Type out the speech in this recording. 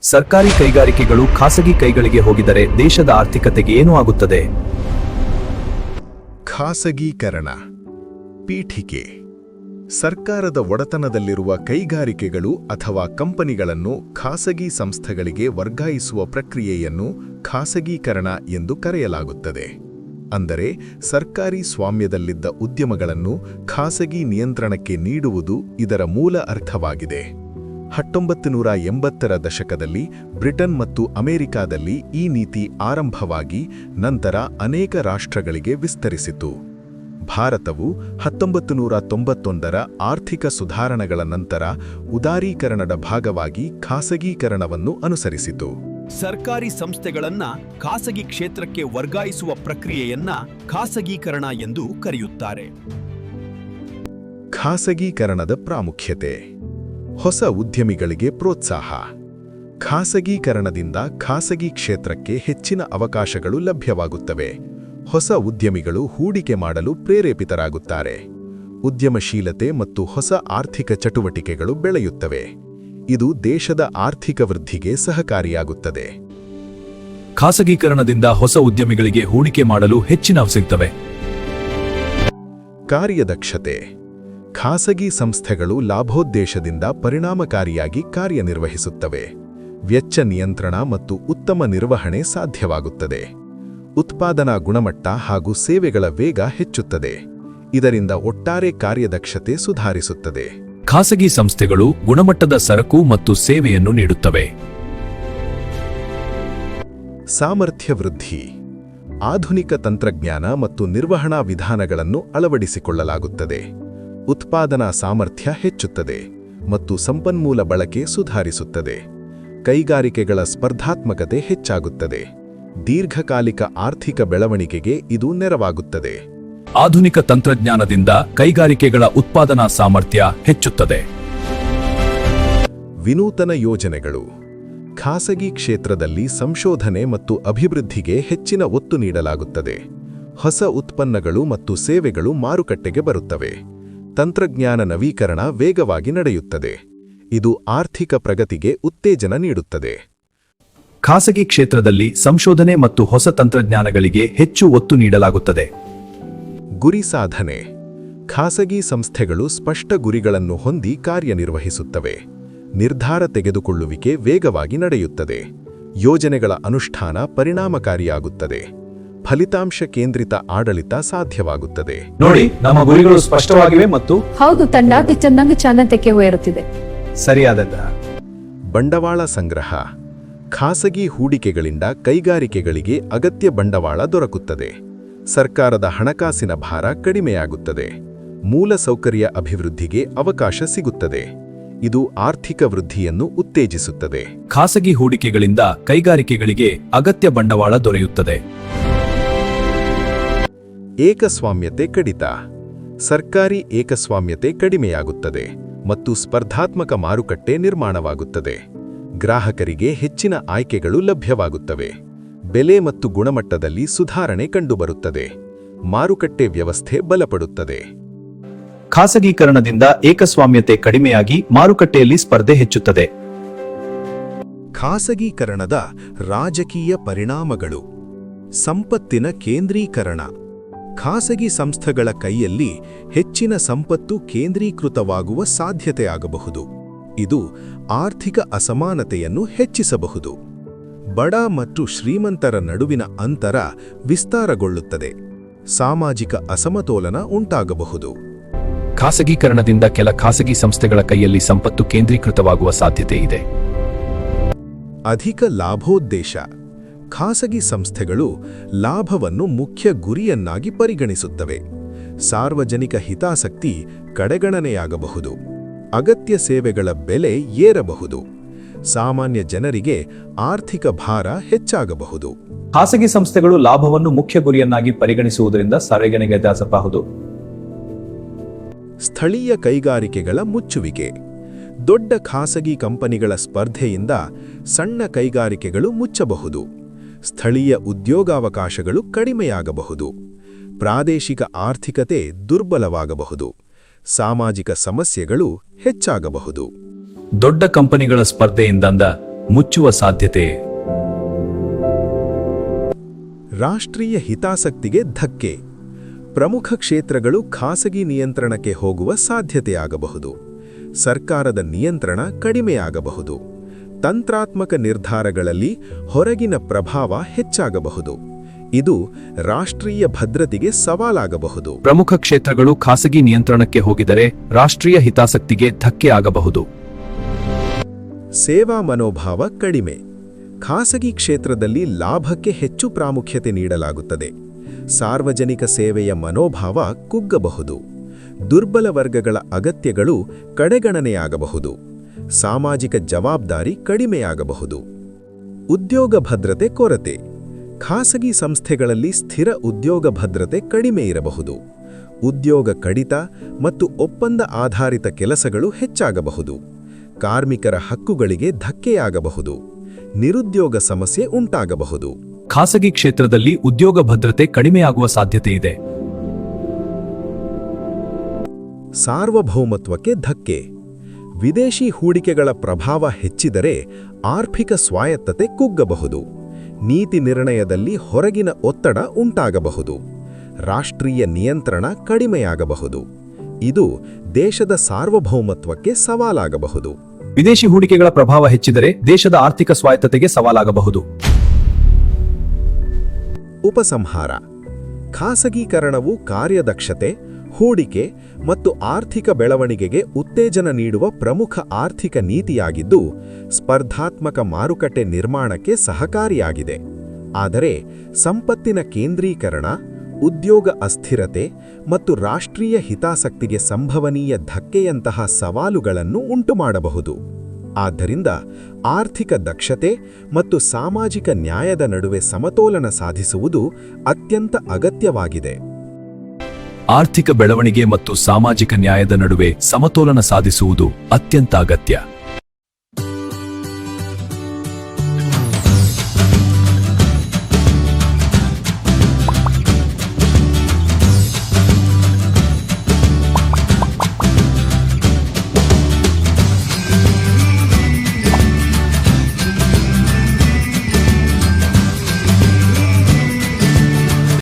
ಸರ್ಕಾರಿ ಕೈಗಾರಿಕೆಗಳು ಖಾಸಗಿ ಕೈಗಳಿಗೆ ಹೋಗಿದರೆ ದೇಶದ ಆರ್ಥಿಕತೆಗೆ ಏನು ಆಗುತ್ತದೆ? ಖಾಸಗೀಕರಣ. ಪೀಠಿಕೆ. ಸರ್ಕಾರದ ಒಡೆತನದಲ್ಲಿರುವ ಕೈಗಾರಿಕೆಗಳು ಅಥವಾ ಕಂಪನಿಗಳನ್ನು ಖಾಸಗಿ ಸಂಸ್ಥೆಗಳಿಗೆ ವರ್ಗಾಯಿಸುವ ಪ್ರಕ್ರಿಯೆಯನ್ನು ಖಾಸಗೀಕರಣ ಎಂದು ಕರೆಯಲಾಗುತ್ತದೆ. ಅಂದರೆ ಸರ್ಕಾರಿ ಸ್ವಾಮ್ಯದಲ್ಲಿದ್ದ ಉದ್ಯಮಗಳನ್ನು ಖಾಸಗಿ ನಿಯಂತ್ರಣಕ್ಕೆ ನೀಡುವುದು ಇದರ ಮೂಲ ಅರ್ಥವಾಗಿದೆ. 1980ರ ದಶಕದಲ್ಲಿ ಬ್ರಿಟನ್ ಮತ್ತು ಅಮೆರಿಕಾದಲ್ಲಿ ಈ ನೀತಿ ಆರಂಭವಾಗಿ ನಂತರ ಅನೇಕ ರಾಷ್ಟ್ರಗಳಿಗೆ ವಿಸ್ತರಿಸಿತು. ಭಾರತವು 1991ರ ಆರ್ಥಿಕ ಸುಧಾರಣೆಗಳ ನಂತರ ಉದಾರೀಕರಣದ ಭಾಗವಾಗಿ ಖಾಸಗೀಕರಣವನ್ನು ಅನುಸರಿಸಿತು. ಸರ್ಕಾರಿ ಸಂಸ್ಥೆಗಳನ್ನ ಖಾಸಗಿ ಕ್ಷೇತ್ರಕ್ಕೆ ವರ್ಗಾಯಿಸುವ ಪ್ರಕ್ರಿಯೆಯನ್ನ ಖಾಸಗೀಕರಣ ಎಂದು ಕರೆಯುತ್ತಾರೆ. ಖಾಸಗೀಕರಣದ ಪ್ರಾಮುಖ್ಯತೆ. ಹೊಸ ಉದ್ಯಮಿಗಳಿಗೆ ಪ್ರೋತ್ಸಾಹ. ಖಾಸಗೀಕರಣದಿಂದ ಖಾಸಗಿ ಕ್ಷೇತ್ರಕ್ಕೆ ಹೆಚ್ಚಿನ ಅವಕಾಶಗಳು ಲಭ್ಯವಾಗುತ್ತವೆ. ಹೊಸ ಉದ್ಯಮಿಗಳು ಹೂಡಿಕೆ ಮಾಡಲು ಪ್ರೇರೇಪಿತರಾಗುತ್ತಾರೆ. ಉದ್ಯಮಶೀಲತೆ ಮತ್ತು ಹೊಸ ಆರ್ಥಿಕ ಚಟುವಟಿಕೆಗಳು ಬೆಳೆಯುತ್ತವೆ. ಇದು ದೇಶದ ಆರ್ಥಿಕ ವೃದ್ಧಿಗೆ ಸಹಕಾರಿಯಾಗುತ್ತದೆ. ಖಾಸಗೀಕರಣದಿಂದ ಹೊಸ ಉದ್ಯಮಿಗಳಿಗೆ ಹೂಡಿಕೆ ಮಾಡಲು ಹೆಚ್ಚಿನ ಸಿಗುತ್ತವೆ. ಕಾರ್ಯದಕ್ಷತೆ. ಖಾಸಗಿ ಸಂಸ್ಥೆಗಳು ಲಾಭೋದ್ದೇಶದಿಂದ ಪರಿಣಾಮಕಾರಿಯಾಗಿ ಕಾರ್ಯನಿರ್ವಹಿಸುತ್ತವೆ. ವೆಚ್ಚ ನಿಯಂತ್ರಣ ಮತ್ತು ಉತ್ತಮ ನಿರ್ವಹಣೆ ಸಾಧ್ಯವಾಗುತ್ತದೆ. ಉತ್ಪಾದನಾ ಗುಣಮಟ್ಟ ಹಾಗೂ ಸೇವೆಗಳ ವೇಗ ಹೆಚ್ಚುತ್ತದೆ. ಇದರಿಂದ ಒಟ್ಟಾರೆ ಕಾರ್ಯದಕ್ಷತೆ ಸುಧಾರಿಸುತ್ತದೆ. ಖಾಸಗಿ ಸಂಸ್ಥೆಗಳು ಗುಣಮಟ್ಟದ ಸರಕು ಮತ್ತು ಸೇವೆಯನ್ನು ನೀಡುತ್ತವೆ. ಸಾಮರ್ಥ್ಯ ವೃದ್ಧಿ. ಆಧುನಿಕ ತಂತ್ರಜ್ಞಾನ ಮತ್ತು ನಿರ್ವಹಣಾ ವಿಧಾನಗಳನ್ನು ಅಳವಡಿಸಿಕೊಳ್ಳಲಾಗುತ್ತದೆ. ಉತ್ಪಾದನಾ ಸಾಮರ್ಥ್ಯ ಹೆಚ್ಚುತ್ತದೆ ಮತ್ತು ಸಂಪನ್ಮೂಲ ಬಳಕೆ ಸುಧಾರಿಸುತ್ತದೆ. ಕೈಗಾರಿಕೆಗಳ ಸ್ಪರ್ಧಾತ್ಮಕತೆ ಹೆಚ್ಚಾಗುತ್ತದೆ. ದೀರ್ಘಕಾಲಿಕ ಆರ್ಥಿಕ ಬೆಳವಣಿಗೆಗೆ ಇದು ನೆರವಾಗುತ್ತದೆ. ಆಧುನಿಕ ತಂತ್ರಜ್ಞಾನದಿಂದ ಕೈಗಾರಿಕೆಗಳ ಉತ್ಪಾದನಾ ಸಾಮರ್ಥ್ಯ ಹೆಚ್ಚುತ್ತದೆ. ವಿನೂತನ ಯೋಜನೆಗಳು. ಖಾಸಗಿ ಕ್ಷೇತ್ರದಲ್ಲಿ ಸಂಶೋಧನೆ ಮತ್ತು ಅಭಿವೃದ್ಧಿಗೆ ಹೆಚ್ಚಿನ ಒತ್ತು ನೀಡಲಾಗುತ್ತದೆ. ಹೊಸ ಉತ್ಪನ್ನಗಳು ಮತ್ತು ಸೇವೆಗಳು ಮಾರುಕಟ್ಟೆಗೆ ಬರುತ್ತವೆ. ತಂತ್ರಜ್ಞಾನ ನವೀಕರಣ ವೇಗವಾಗಿ ನಡೆಯುತ್ತದೆ. ಇದು ಆರ್ಥಿಕ ಪ್ರಗತಿಗೆ ಉತ್ತೇಜನ ನೀಡುತ್ತದೆ. ಖಾಸಗಿ ಕ್ಷೇತ್ರದಲ್ಲಿ ಸಂಶೋಧನೆ ಮತ್ತು ಹೊಸ ತಂತ್ರಜ್ಞಾನಗಳಿಗೆ ಹೆಚ್ಚು ಒತ್ತು ನೀಡಲಾಗುತ್ತದೆ. ಗುರಿ ಸಾಧನೆ. ಖಾಸಗಿ ಸಂಸ್ಥೆಗಳು ಸ್ಪಷ್ಟ ಗುರಿಗಳನ್ನು ಹೊಂದಿ ಕಾರ್ಯನಿರ್ವಹಿಸುತ್ತವೆ. ನಿರ್ಧಾರ ತೆಗೆದುಕೊಳ್ಳುವಿಕೆ ವೇಗವಾಗಿ ನಡೆಯುತ್ತದೆ. ಯೋಜನೆಗಳ ಅನುಷ್ಠಾನ ಪರಿಣಾಮಕಾರಿಯಾಗುತ್ತದೆ. ಫಲಿತಾಂಶ ಕೇಂದ್ರಿತ ಆಡಳಿತ ಸಾಧ್ಯವಾಗುತ್ತದೆ. ನೋಡಿ, ನಮ್ಮ ಗುರಿಗಳು ಸ್ಪಷ್ಟವಾಗಿವೆ ಮತ್ತು ಹೌದು, ತಂಡ ಚೆನ್ನಾಗಿ ಚಾನಂತಕ್ಕೆ ಹೋಯಿರುತ್ತಿದೆ. ಸರಿಯಾದದ್ದ. ಬಂಡವಾಳ ಸಂಗ್ರಹ. ಖಾಸಗಿ ಹೂಡಿಕೆಗಳಿಂದ ಕೈಗಾರಿಕೆಗಳಿಗೆ ಅಗತ್ಯ ಬಂಡವಾಳ ದೊರಕುತ್ತದೆ. ಸರ್ಕಾರದ ಹಣಕಾಸಿನ ಭಾರ ಕಡಿಮೆಯಾಗುತ್ತದೆ. ಮೂಲಸೌಕರ್ಯ ಅಭಿವೃದ್ಧಿಗೆ ಅವಕಾಶ ಸಿಗುತ್ತದೆ. ಇದು ಆರ್ಥಿಕ ವೃದ್ಧಿಯನ್ನು ಉತ್ತೇಜಿಸುತ್ತದೆ. ಖಾಸಗಿ ಹೂಡಿಕೆಗಳಿಂದ ಕೈಗಾರಿಕೆಗಳಿಗೆ ಅಗತ್ಯ ಬಂಡವಾಳ ದೊರೆಯುತ್ತದೆ. ಏಕಸ್ವಾಮ್ಯತೆ ಕಡಿತ. ಸರ್ಕಾರಿ ಏಕಸ್ವಾಮ್ಯತೆ ಕಡಿಮೆಯಾಗುತ್ತದೆ ಮತ್ತು ಸ್ಪರ್ಧಾತ್ಮಕ ಮಾರುಕಟ್ಟೆ ನಿರ್ಮಾಣವಾಗುತ್ತದೆ. ಗ್ರಾಹಕರಿಗೆ ಹೆಚ್ಚಿನ ಆಯ್ಕೆಗಳು ಲಭ್ಯವಾಗುತ್ತವೆ. ಬೆಲೆ ಮತ್ತು ಗುಣಮಟ್ಟದಲ್ಲಿ ಸುಧಾರಣೆ ಕಂಡುಬರುತ್ತದೆ. ಮಾರುಕಟ್ಟೆ ವ್ಯವಸ್ಥೆ ಬಲಪಡುತ್ತದೆ. ಖಾಸಗೀಕರಣದಿಂದ ಏಕಸ್ವಾಮ್ಯತೆ ಕಡಿಮೆಯಾಗಿ ಮಾರುಕಟ್ಟೆಯಲ್ಲಿ ಸ್ಪರ್ಧೆ ಹೆಚ್ಚುತ್ತದೆ. ಖಾಸಗೀಕರಣದ ರಾಜಕೀಯ ಪರಿಣಾಮಗಳು. ಸಂಪತ್ತಿನ ಕೇಂದ್ರೀಕರಣ. ಖಾಸಗಿ ಸಂಸ್ಥೆಗಳ ಕೈಯಲ್ಲಿ ಹೆಚ್ಚಿನ ಸಂಪತ್ತು ಕೇಂದ್ರೀಕೃತವಾಗುವ ಸಾಧ್ಯತೆಯಾಗಬಹುದು. ಇದು ಆರ್ಥಿಕ ಅಸಮಾನತೆಯನ್ನು ಹೆಚ್ಚಿಸಬಹುದು. ಬಡ ಮತ್ತು ಶ್ರೀಮಂತರ ನಡುವಿನ ಅಂತರ ವಿಸ್ತಾರಗೊಳ್ಳುತ್ತದೆ. ಸಾಮಾಜಿಕ ಅಸಮತೋಲನ ಉಂಟಾಗಬಹುದು. ಖಾಸಗೀಕರಣದಿಂದ ಕೆಲ ಖಾಸಗಿ ಸಂಸ್ಥೆಗಳ ಕೈಯಲ್ಲಿ ಸಂಪತ್ತು ಕೇಂದ್ರೀಕೃತವಾಗುವ ಸಾಧ್ಯತೆ ಇದೆ. ಅಧಿಕ ಲಾಭೋದ್ದೇಶ. ಖಾಸಗಿ ಸಂಸ್ಥೆಗಳು ಲಾಭವನ್ನು ಮುಖ್ಯ ಗುರಿಯನ್ನಾಗಿ ಪರಿಗಣಿಸುತ್ತವೆ. ಸಾರ್ವಜನಿಕ ಹಿತಾಸಕ್ತಿ ಕಡೆಗಣನೆಯಾಗಬಹುದು. ಅಗತ್ಯ ಸೇವೆಗಳ ಬೆಲೆ ಏರಬಹುದು. ಸಾಮಾನ್ಯ ಜನರಿಗೆ ಆರ್ಥಿಕ ಭಾರ ಹೆಚ್ಚಾಗಬಹುದು. ಖಾಸಗಿ ಸಂಸ್ಥೆಗಳು ಲಾಭವನ್ನು ಮುಖ್ಯ ಗುರಿಯನ್ನಾಗಿ ಪರಿಗಣಿಸುವುದರಿಂದ ಸಾರ್ವಜನಿಕಹಿತಾಸಕ್ತಿ. ಸ್ಥಳೀಯ ಕೈಗಾರಿಕೆಗಳ ಮುಚ್ಚುವಿಕೆ. ದೊಡ್ಡ ಖಾಸಗಿ ಕಂಪನಿಗಳ ಸ್ಪರ್ಧೆಯಿಂದ ಸಣ್ಣ ಕೈಗಾರಿಕೆಗಳು ಮುಚ್ಚಬಹುದು. ಸ್ಥಳೀಯ ಉದ್ಯೋಗಾವಕಾಶಗಳು ಕಡಿಮೆಯಾಗಬಹುದು. ಪ್ರಾದೇಶಿಕ ಆರ್ಥಿಕತೆ ದುರ್ಬಲವಾಗಬಹುದು. ಸಾಮಾಜಿಕ ಸಮಸ್ಯೆಗಳು ಹೆಚ್ಚಾಗಬಹುದು. ದೊಡ್ಡ ಕಂಪನಿಗಳ ಸ್ಪರ್ಧೆಯಿಂದ ಮುಚ್ಚುವ ಸಾಧ್ಯತೆ. ರಾಷ್ಟ್ರೀಯ ಹಿತಾಸಕ್ತಿಗೆ ಧಕ್ಕೆ. ಪ್ರಮುಖ ಕ್ಷೇತ್ರಗಳು ಖಾಸಗಿ ನಿಯಂತ್ರಣಕ್ಕೆ ಹೋಗುವ ಸಾಧ್ಯತೆಯಾಗಬಹುದು. ಸರ್ಕಾರದ ನಿಯಂತ್ರಣ ಕಡಿಮೆಯಾಗಬಹುದು. ತಂತ್ರಾತ್ಮಕ ನಿರ್ಧಾರಗಳಲ್ಲಿ ಹೊರಗಿನ ಪ್ರಭಾವ ಹೆಚ್ಚಾಗಬಹುದು. ಇದು ರಾಷ್ಟ್ರೀಯ ಭದ್ರತೆಗೆ ಸವಾಲಾಗಬಹುದು. ಪ್ರಮುಖ ಕ್ಷೇತ್ರಗಳು ಖಾಸಗಿ ನಿಯಂತ್ರಣಕ್ಕೆ ಹೋಗಿದರೆ ರಾಷ್ಟ್ರೀಯ ಹಿತಾಸಕ್ತಿಗೆ ಧಕ್ಕೆ ಆಗಬಹುದು. ಸೇವಾ ಮನೋಭಾವ ಕಡಿಮೆ. ಖಾಸಗಿ ಕ್ಷೇತ್ರದಲ್ಲಿ ಲಾಭಕ್ಕೆ ಹೆಚ್ಚು ಪ್ರಾಮುಖ್ಯತೆ ನೀಡಲಾಗುತ್ತದೆ. ಸಾರ್ವಜನಿಕ ಸೇವೆಯ ಮನೋಭಾವ ಕುಗ್ಗಬಹುದು. ದುರ್ಬಲ ವರ್ಗಗಳ ಅಗತ್ಯಗಳು ಕಡೆಗಣನೆಯಾಗಬಹುದು. ಸಾಮಾಜಿಕ ಜವಾಬ್ದಾರಿ ಕಡಿಮೆಯಾಗಬಹುದು. ಉದ್ಯೋಗ ಭದ್ರತೆ ಕೊರತೆ. ಖಾಸಗಿ ಸಂಸ್ಥೆಗಳಲ್ಲಿ ಸ್ಥಿರ ಉದ್ಯೋಗ ಭದ್ರತೆ ಕಡಿಮೆ ಇರಬಹುದು. ಉದ್ಯೋಗ ಕಡಿತ ಮತ್ತು ಒಪ್ಪಂದ ಆಧಾರಿತ ಕೆಲಸಗಳು ಹೆಚ್ಚಾಗಬಹುದು. ಕಾರ್ಮಿಕರ ಹಕ್ಕುಗಳಿಗೆ ಧಕ್ಕೆಯಾಗಬಹುದು. ನಿರುದ್ಯೋಗ ಸಮಸ್ಯೆ ಉಂಟಾಗಬಹುದು. ಖಾಸಗಿ ಕ್ಷೇತ್ರದಲ್ಲಿ ಉದ್ಯೋಗ ಭದ್ರತೆ ಕಡಿಮೆಯಾಗುವ ಸಾಧ್ಯತೆ ಇದೆ. ಸಾರ್ವಭೌಮತ್ವಕ್ಕೆ ಧಕ್ಕೆ. ವಿದೇಶಿ ಹೂಡಿಕೆಗಳ ಪ್ರಭಾವ ಹೆಚ್ಚಿದರೆ ಆರ್ಥಿಕ ಸ್ವಾಯತ್ತತೆ ಕುಗ್ಗಬಹುದು. ನೀತಿ ನಿರ್ಣಯದಲ್ಲಿ ಹೊರಗಿನ ಒತ್ತಡ ಉಂಟಾಗಬಹುದು. ರಾಷ್ಟ್ರೀಯ ನಿಯಂತ್ರಣ ಕಡಿಮೆಯಾಗಬಹುದು. ಇದು ದೇಶದ ಸಾರ್ವಭೌಮತ್ವಕ್ಕೆ ಸವಾಲಾಗಬಹುದು. ವಿದೇಶಿ ಹೂಡಿಕೆಗಳ ಪ್ರಭಾವ ಹೆಚ್ಚಿದರೆ ದೇಶದ ಆರ್ಥಿಕ ಸ್ವಾಯತ್ತತೆಗೆ ಸವಾಲಾಗಬಹುದು. ಉಪಸಂಹಾರ. ಖಾಸಗೀಕರಣವು ಕಾರ್ಯದಕ್ಷತೆ, ಹೂಡಿಕೆ ಮತ್ತು ಆರ್ಥಿಕ ಬೆಳವಣಿಗೆಗೆ ಉತ್ತೇಜನ ನೀಡುವ ಪ್ರಮುಖ ಆರ್ಥಿಕ ನೀತಿಯಾಗಿದ್ದು, ಸ್ಪರ್ಧಾತ್ಮಕ ಮಾರುಕಟ್ಟೆ ನಿರ್ಮಾಣಕ್ಕೆ ಸಹಕಾರಿಯಾಗಿದೆ. ಆದರೆ ಸಂಪತ್ತಿನ ಕೇಂದ್ರೀಕರಣ, ಉದ್ಯೋಗ ಅಸ್ಥಿರತೆ ಮತ್ತು ರಾಷ್ಟ್ರೀಯ ಹಿತಾಸಕ್ತಿಗೆ ಸಂಭವನೀಯ ಧಕ್ಕೆಯಂತಹ ಸವಾಲುಗಳನ್ನು ಉಂಟುಮಾಡಬಹುದು. ಆದ್ದರಿಂದ ಆರ್ಥಿಕ ದಕ್ಷತೆ ಮತ್ತು ಸಾಮಾಜಿಕ ನ್ಯಾಯದ ನಡುವೆ ಸಮತೋಲನ ಸಾಧಿಸುವುದು ಅತ್ಯಂತ ಅಗತ್ಯವಾಗಿದೆ. ಆರ್ಥಿಕ ಬೆಳವಣಿಗೆ ಮತ್ತು ಸಾಮಾಜಿಕ ನ್ಯಾಯದ ನಡುವೆ ಸಮತೋಲನ ಸಾಧಿಸುವುದು ಅತ್ಯಂತ ಅಗತ್ಯ.